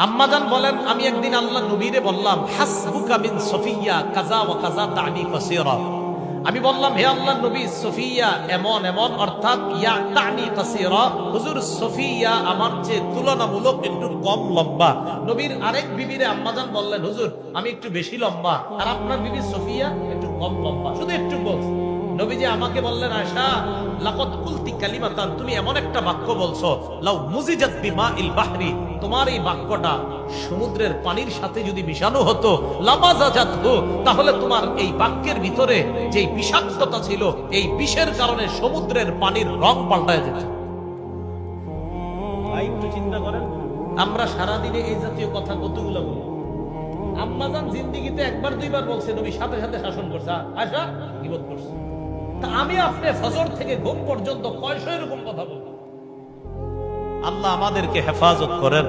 আম্মাজান বলেন, আমি একদিন আল্লাহ নবীরে বললাম, হাসবুকা মিন সফিয়া কাজা ওয়া কাজা তানি কাসীরা। আমি বললাম, হে আল্লাহ নবী, সফিয়া এমন এমন, অর্থাৎ ইয়া তানি কাসীরা, হুজুর সফিয়া আমার চেয়ে তুলনামূলক একটু কম লম্বা। নবীর আরেক বিবিরে আম্মাজান বললেন, হুজুর আমি একটু বেশি লম্বা, আর আপনার বিবি সফিয়া একটু কম লম্বা, শুধু একটু বলছে। নবীজি আমাকে বললেন, আয়েশা লাকাদ কুলতি কালিমাতান, তুমি এমন একটা বাক্য বলছো, লাউ মুজিজাত বিমাইল বাহরি, তোমার এই বাক্যটা সমুদ্রের পানির সাথে যদি মিশানো হতো, লামাজাজাতহু, তাহলে তোমার এই বাক্যের ভিতরে যে বিষাক্ততা ছিল, এই বিষের কারণে সমুদ্রের পানির রং পাল্টায় যেত। ভাই একটু চিন্তা করেন, আমরা সারাদিনে এই জাতীয় কথা কতগুলো বলি। আম্মাজান জিন্দেগিতে একবার দুইবার বলছে, নবী সাথে সাথে শাসন করছে, আয়েশা গীবত করছে। তা আমি আপনি ফজর থেকে ঘুম পর্যন্ত কয়শো এরকম কথা বলবো। আল্লাহ আমাদেরকে হেফাজত করেন।